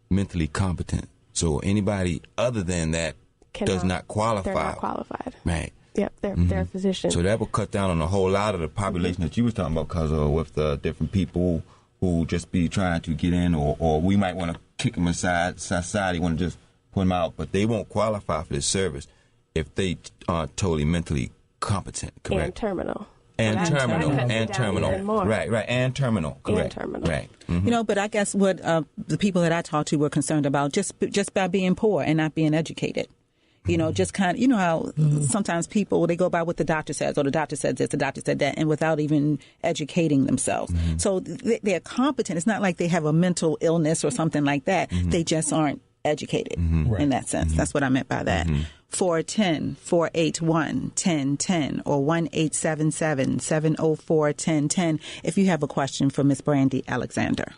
mentally competent. So anybody other than that does not qualify. They're not qualified. Right. Yep, they're physicians. So that will cut down on a whole lot of the population that you was talking about, because with the different people who just be trying to get in, or we might want to kick them aside. Society want to just put them out, but they won't qualify for this service if they aren't totally mentally competent. Correct. And terminal. And terminal. Right, and terminal. Correct. And terminal. Right. But I guess what the people that I talked to were concerned about just by being poor and not being educated. Just kind of, how sometimes people, they go by what the doctor says, or the doctor said this, the doctor said that, and without even educating themselves. So they're competent. It's not like they have a mental illness or something like that. They just aren't educated in that sense. That's what I meant by that. 410-481-1010 or 1-877-704-1010 if you have a question for Ms. Brandi Alexander.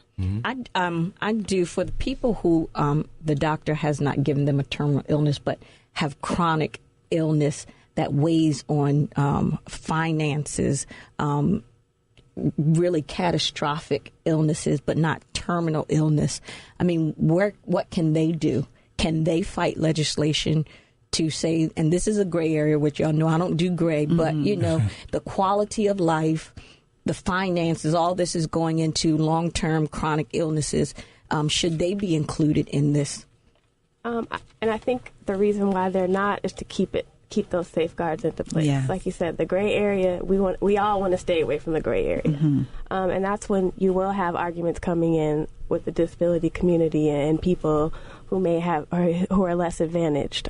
I do. For the people who the doctor has not given them a terminal illness but have chronic illness that weighs on finances, really catastrophic illnesses but not terminal illness. I mean, what can they do? Can they fight legislation to say, and this is a gray area, which y'all know I don't do gray, but, the quality of life, the finances, all this is going into long-term chronic illnesses. Should they be included in this? And I think the reason why they're not is to keep those safeguards into place. Yeah. Like you said, the gray area, we all want to stay away from the gray area. And that's when you will have arguments coming in with the disability community and people who may have, or who are less advantaged,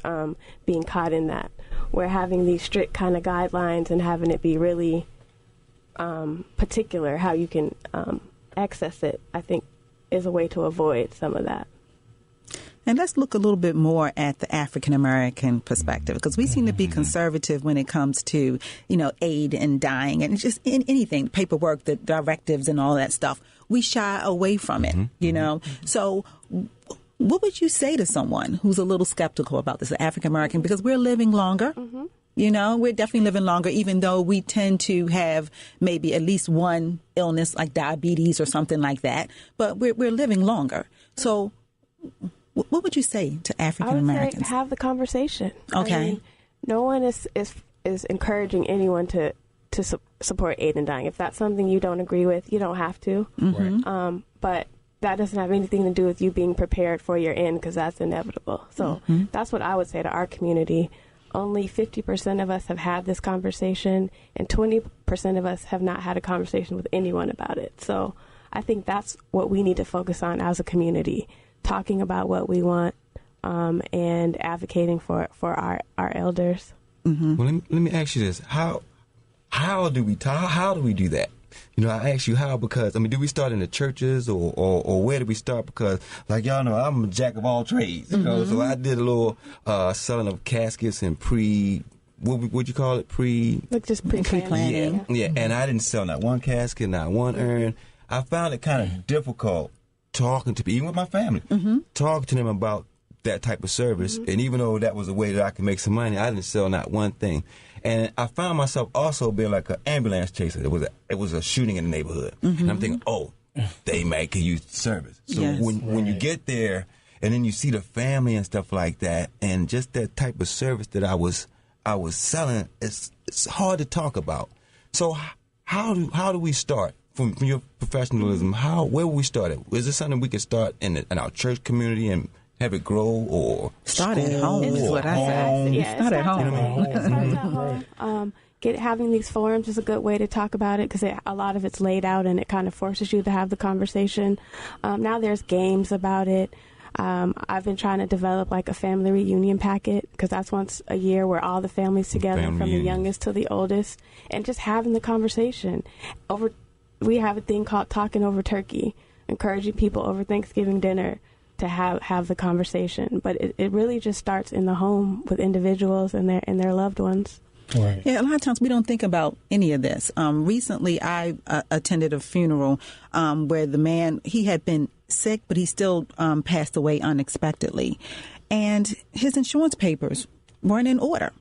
being caught in that. We're having these strict kind of guidelines and having it be really particular how you can access it, I think, is a way to avoid some of that. And let's look a little bit more at the African-American perspective, because we seem to be conservative when it comes to, aid and dying and just anything, paperwork, the directives and all that stuff. We shy away from it, So what would you say to someone who's a little skeptical about this, African-American, because we're living longer? We're definitely living longer, even though we tend to have maybe at least one illness like diabetes or something like that. But we're living longer. So what would you say to African Americans? I would say have the conversation. Okay. No one is is encouraging anyone to support aid in dying. If that's something you don't agree with, you don't have to. Right. But that doesn't have anything to do with you being prepared for your end, because that's inevitable. So that's what I would say to our community. Only 50% of us have had this conversation, and 20% of us have not had a conversation with anyone about it. So I think that's what we need to focus on as a community, talking about what we want and advocating for our elders. Well, let me ask you this: how do we do that? I ask you how because do we start in the churches or where do we start? Because like y'all know, I'm a jack of all trades. So I did a little selling of caskets and what'd you call it? Just pre-planning. Yeah, and I didn't sell not one casket, not one urn. I found it kind of difficult talking to people, even with my family, talking to them about that type of service. And even though that was a way that I could make some money, I didn't sell not one thing. And I found myself also being like an ambulance chaser. It was a shooting in the neighborhood. And I'm thinking, they might could use service. So when you get there and then you see the family and stuff like that, and just that type of service that I was selling, it's hard to talk about. So how do we start? From your professionalism, where would we start at? Is this something we could start in our church community and have it grow, or start at home? Is what I say. Yeah, start at home. It starts at home. Having these forums is a good way to talk about it, because a lot of it's laid out and it kind of forces you to have the conversation. Now there's games about it. I've been trying to develop like a family reunion packet, because that's once a year where all the families together, from the youngest to the oldest, and just having the conversation. We have a thing called Talking Over Turkey, encouraging people over Thanksgiving dinner to have the conversation. But it really just starts in the home with individuals and their loved ones. Right. Yeah, a lot of times we don't think about any of this. Recently, I attended a funeral where the man, he had been sick, but he still passed away unexpectedly. And his insurance papers weren't in order.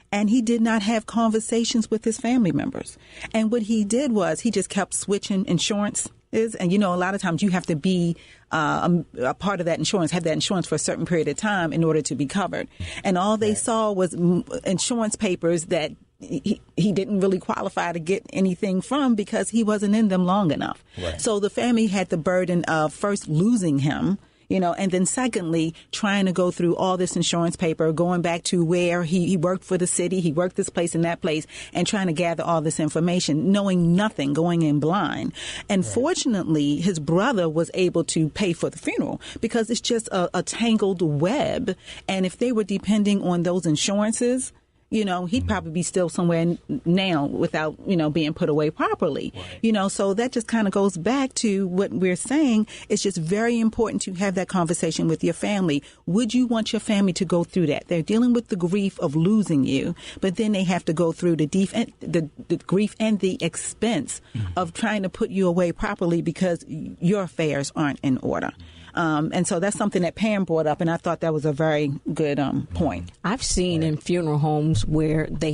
And he did not have conversations with his family members. And what he did was he just kept switching insurances. And, a lot of times you have to be a part of that insurance, have that insurance for a certain period of time in order to be covered. And all they saw was insurance papers that he didn't really qualify to get anything from, because he wasn't in them long enough. Right. So the family had the burden of first losing him, and then secondly, trying to go through all this insurance paper, going back to where he worked for the city, he worked this place and that place, and trying to gather all this information, knowing nothing, going in blind. And fortunately, his brother was able to pay for the funeral, because it's just a tangled web. And if they were depending on those insurances, he'd probably be still somewhere now without, being put away properly. Right. So that just kind of goes back to what we're saying. It's just very important to have that conversation with your family. Would you want your family to go through that? They're dealing with the grief of losing you, but then they have to go through the grief and the expense of trying to put you away properly because your affairs aren't in order. And so that's something that Pam brought up, and I thought that was a very good point. I've seen in funeral homes where they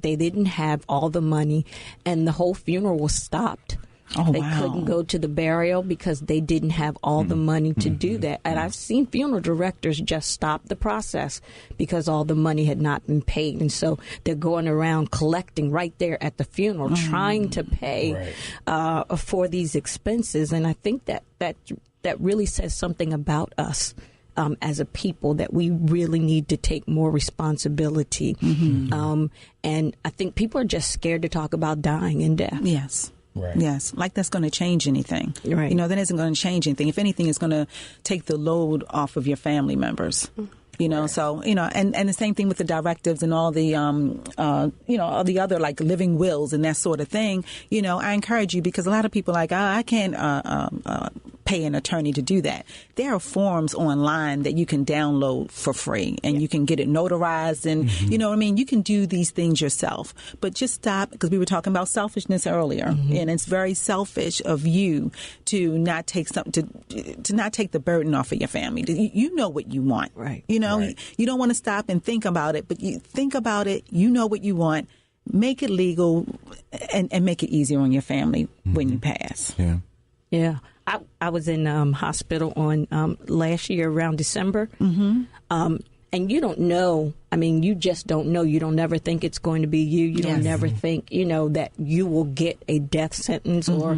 didn't have all the money, and the whole funeral was stopped. They couldn't go to the burial because they didn't have all the money to do that. And I've seen funeral directors just stop the process because all the money had not been paid. And so they're going around collecting right there at the funeral, trying to pay for these expenses. And I think that really says something about us as a people, that we really need to take more responsibility. And I think people are just scared to talk about dying and death. Yes. Right. Yes, like that's going to change anything. Right. That isn't going to change anything. If anything, it's going to take the load off of your family members. So, and the same thing with the directives and all the, all the other like living wills and that sort of thing. I encourage you, because a lot of people are like, I can't pay an attorney to do that. There are forms online that you can download for free, and you can get it notarized, and you can do these things yourself. But just stop, because we were talking about selfishness earlier, and it's very selfish of you to not take to not take the burden off of your family. You know what you want, right? You don't want to stop and think about it, but you think about it. You know what you want. Make it legal, and make it easier on your family when you pass. Yeah. I was in hospital on last year around December, And you don't know. I mean, you just don't know. You don't never think it's going to be you. You don't never think, that you will get a death sentence or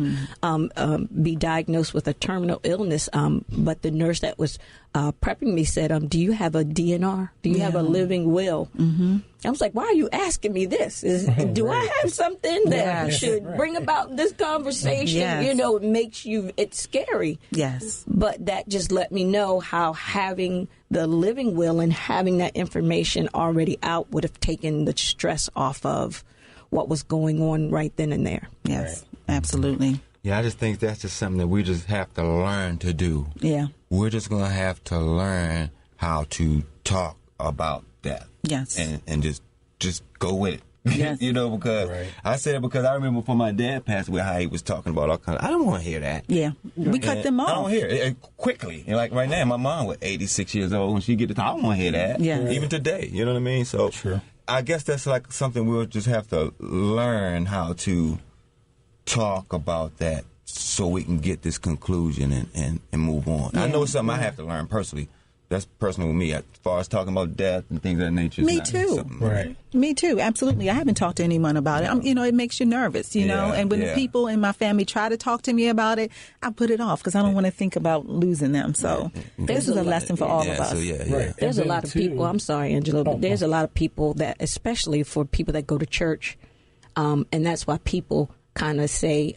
be diagnosed with a terminal illness. But the nurse that was prepping me said, do you have a DNR? Do you have a living will? Mm-hmm. I was like, why are you asking me this? Do I have something that should bring about this conversation? Yes. It makes it's scary. Yes. But that just let me know how having the living will and having that information already out would have taken the stress off of what was going on right then and there. Yes, absolutely. Yeah, I just think that's just something that we just have to learn to do. Yeah. We're just going to have to learn how to talk about that. Yes. And just go with it. Yes. Because I said it because I remember before my dad passed away how he was talking about all kinds of, I don't want to hear that. Yeah. We cut them off. I don't hear it quickly. And like right now, my mom was 86 years old and she get to talk, I don't want to hear that. Yeah. Even today. You know what I mean? So I guess that's like something we'll just have to learn how to talk about that so we can get this conclusion and move on. Yeah. I know it's something I have to learn personally. That's personal with me as far as talking about death and things of that nature. Me too. Right. Me too. Absolutely. I haven't talked to anyone about it. It makes you nervous, know. And when the people in my family try to talk to me about it, I put it off because I don't want to think about losing them. So this is a lesson for all of us. Right. There's a lot of people. I'm sorry, Angela. But there's a lot of people that, especially for people that go to church, and that's why people kind of say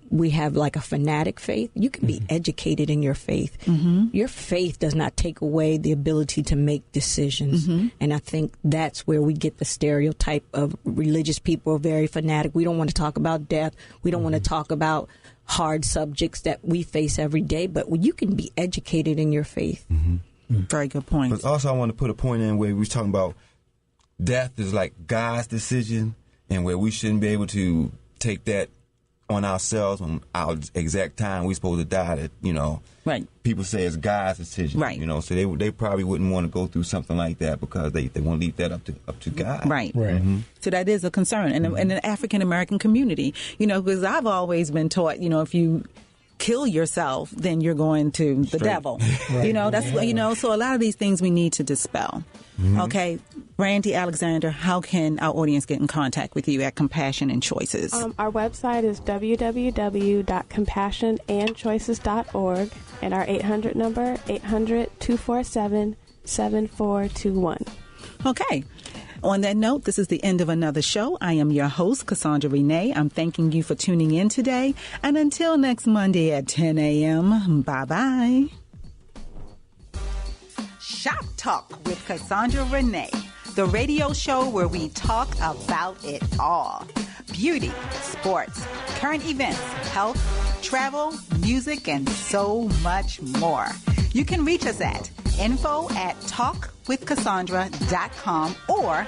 we have like a fanatic faith. You can be educated in your faith. Mm-hmm. Your faith does not take away the ability to make decisions. Mm-hmm. And I think that's where we get the stereotype of religious people are very fanatic. We don't want to talk about death. We don't want to talk about hard subjects that we face every day. But you can be educated in your faith. Mm-hmm. Very good point. But also I want to put a point in where we was talking about death is like God's decision and where we shouldn't be able to take that on ourselves on our exact time we're supposed to die. That right. People say it's God's decision. Right. So they probably wouldn't want to go through something like that because they want to leave that up to God. Right. Right. Mm-hmm. So that is a concern in the African American community. Because I've always been taught, if you kill yourself, then you're going to the devil. Right. That's so a lot of these things we need to dispel. Mm-hmm. Okay, Brandi Alexander, how can our audience get in contact with you at Compassion and Choices? Our website is www.compassionandchoices.org and our 800 number 800-247-7421. Okay. On that note, this is the end of another show. I am your host, Cassandra Renee. I'm thanking you for tuning in today. And until next Monday at 10 a.m., bye-bye. Shop Talk with Cassandra Renee, the radio show where we talk about it all. Beauty, sports, current events, health, travel, music, and so much more. You can reach us at info@talkwithcassandra.com or